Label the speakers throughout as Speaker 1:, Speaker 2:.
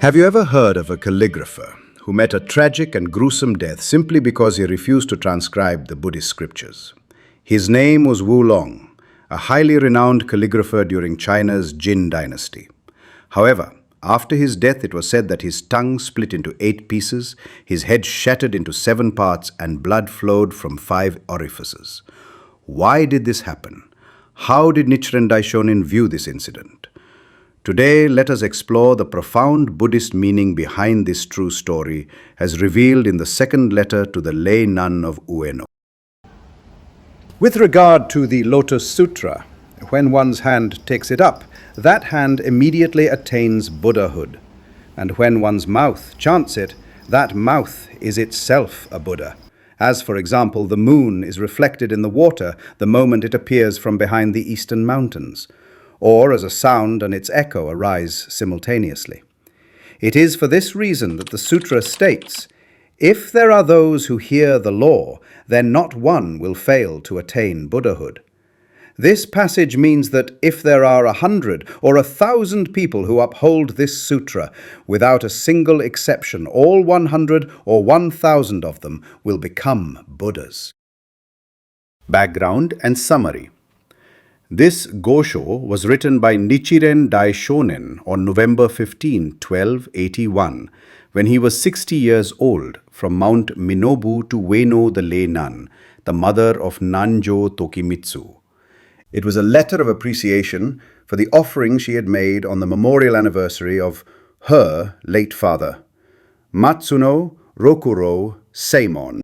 Speaker 1: Have you ever heard of a calligrapher who met a tragic and gruesome death simply because he refused to transcribe the Buddhist scriptures? His name was Wulung, a highly renowned calligrapher during China's Jin dynasty. However, after his death, it was said that his tongue split into 8 pieces, his head shattered into 7 parts, and blood flowed from 5 orifices. Why did this happen? How did Nichiren Daishonin view this incident? Today, let us explore the profound Buddhist meaning behind this true story, as revealed in the second letter to the lay nun of Ueno. With regard to the Lotus Sutra, when one's hand takes it up, that hand immediately attains Buddhahood. And when one's mouth chants it, that mouth is itself a Buddha. As, for example, the moon is reflected in the water the moment it appears from behind the eastern mountains, or as a sound and its echo arise simultaneously. It is for this reason that the sutra states, "If there are those who hear the law, then not one will fail to attain Buddhahood." This passage means that if there are 100 or 1,000 people who uphold this sutra, without a single exception, all 100 or 1,000 of them will become Buddhas. Background and summary. This Gosho was written by Nichiren Daishonin on November 15, 1281, when he was 60 years old, from Mount Minobu to Ueno the lay nun, the mother of Nanjo Tokimitsu. It was a letter of appreciation for the offering she had made on the memorial anniversary of her late father, Matsuno Rokuro Seimon.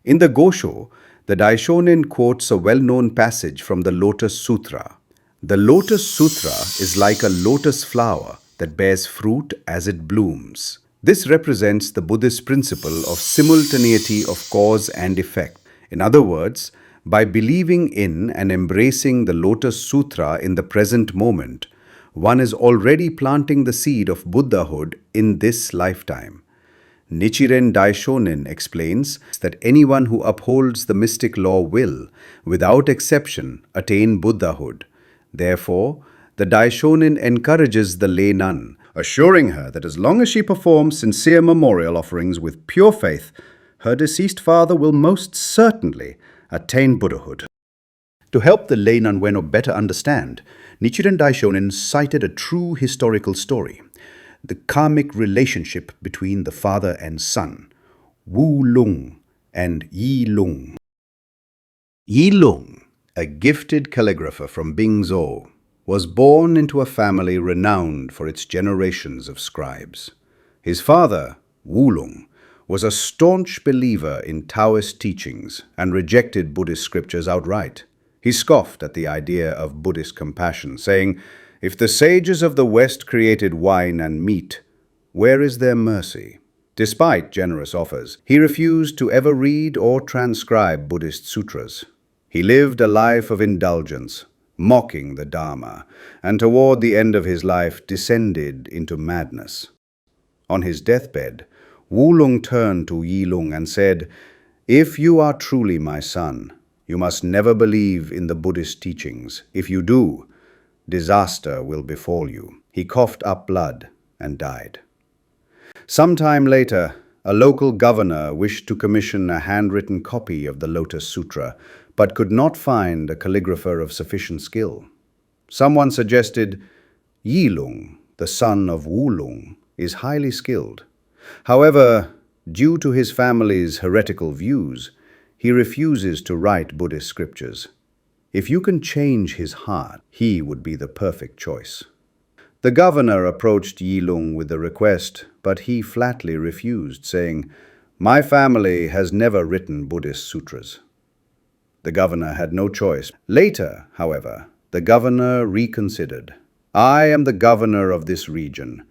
Speaker 1: In the Gosho, the Daishonin quotes a well-known passage from the Lotus Sutra. The Lotus Sutra is like a lotus flower that bears fruit as it blooms. This represents the Buddhist principle of simultaneity of cause and effect. In other words, by believing in and embracing the Lotus Sutra in the present moment, one is already planting the seed of Buddhahood in this lifetime. Nichiren Daishonin explains that anyone who upholds the mystic law will, without exception, attain Buddhahood. Therefore, the Daishonin encourages the lay nun, assuring her that as long as she performs sincere memorial offerings with pure faith, her deceased father will most certainly attain Buddhahood. To help the lay nun Ueno better understand, Nichiren Daishonin cited a true historical story, the karmic relationship between the father and son, Wulung and Yilung. Yilung, a gifted calligrapher from Bingzhou, was born into a family renowned for its generations of scribes. His father, Wulung, was a staunch believer in Taoist teachings and rejected Buddhist scriptures outright. He scoffed at the idea of Buddhist compassion, saying, "If the sages of the West created wine and meat, where is their mercy?" Despite generous offers, he refused to ever read or transcribe Buddhist sutras. He lived a life of indulgence, mocking the Dharma, and toward the end of his life descended into madness. On his deathbed, Wulung turned to Yilung and said, "If you are truly my son, you must never believe in the Buddhist teachings. If you do, disaster will befall you." He coughed up blood and died. Some time later, a local governor wished to commission a handwritten copy of the Lotus Sutra, but could not find a calligrapher of sufficient skill. Someone suggested, "Yilung, the son of Wulung, is highly skilled." However, due to his family's heretical views, he refuses to write Buddhist scriptures. If you can change his heart, he would be the perfect choice. The governor approached Yilung with the request, but he flatly refused, saying, "My family has never written Buddhist sutras." The governor had no choice. Later, however, the governor reconsidered. "I am the governor of this region.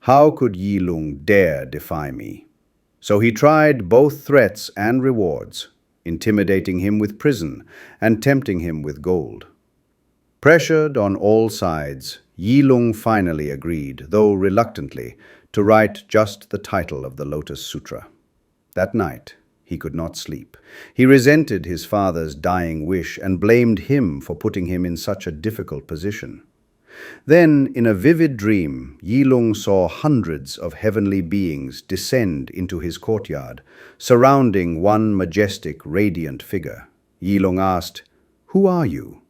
Speaker 1: How could Yilung dare defy me?" So he tried both threats and rewards, intimidating him with prison and tempting him with gold. Pressured on all sides, Yilung finally agreed, though reluctantly, to write just the title of the Lotus Sutra. That night, he could not sleep. He resented his father's dying wish and blamed him for putting him in such a difficult position. Then, in a vivid dream, Yilung saw hundreds of heavenly beings descend into his courtyard, surrounding one majestic, radiant figure. Yilung asked, "Who are you?"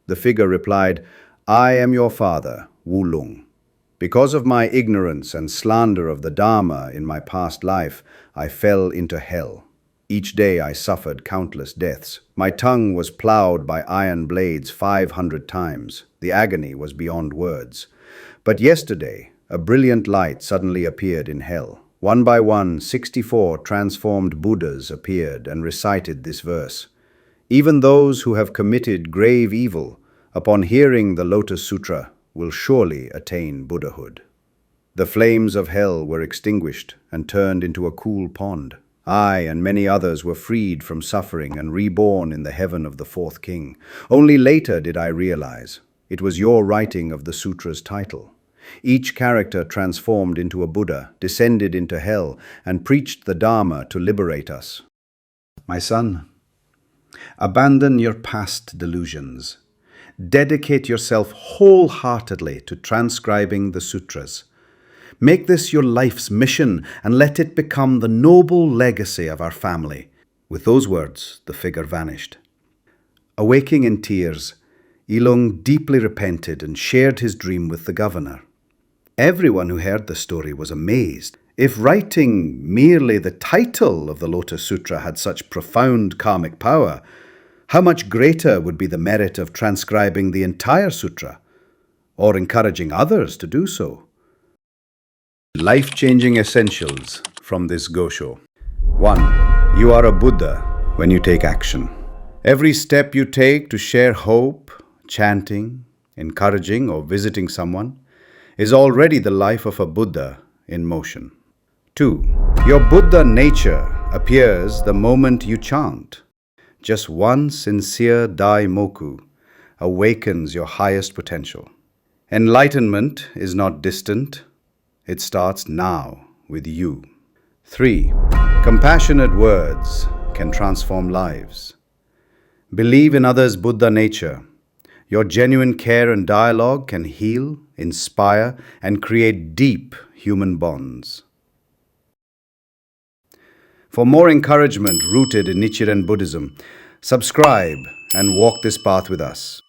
Speaker 1: The figure replied, "I am your father, Wulung. Because of my ignorance and slander of the Dharma in my past life, I fell into hell. Each day I suffered countless deaths. My tongue was plowed by iron blades 500 times. The agony was beyond words. But yesterday, a brilliant light suddenly appeared in hell. One by one, 64 transformed Buddhas appeared and recited this verse. Even those who have committed grave evil, upon hearing the Lotus Sutra, will surely attain Buddhahood." The flames of hell were extinguished and turned into a cool pond. I and many others were freed from suffering and reborn in the heaven of the fourth king. Only later did I realize it was your writing of the sutra's title. Each character transformed into a Buddha, descended into hell, and preached the Dharma to liberate us. My son, abandon your past delusions. Dedicate yourself wholeheartedly to transcribing the sutras. Make this your life's mission and let it become the noble legacy of our family. With those words, the figure vanished. Awaking in tears, Yilung deeply repented and shared his dream with the governor. Everyone who heard the story was amazed. If writing merely the title of the Lotus Sutra had such profound karmic power, how much greater would be the merit of transcribing the entire sutra, or encouraging others to do so? Life-changing essentials from this Gosho. 1. You are a Buddha when you take action. Every step you take to share hope, chanting, encouraging, or visiting someone is already the life of a Buddha in motion. 2. Your Buddha nature appears the moment you chant. Just one sincere Daimoku awakens your highest potential. Enlightenment is not distant. It starts now with you. 3. Compassionate words can transform lives. Believe in others' Buddha nature. Your genuine care and dialogue can heal, inspire, and create deep human bonds. For more encouragement rooted in Nichiren Buddhism, subscribe and walk this path with us.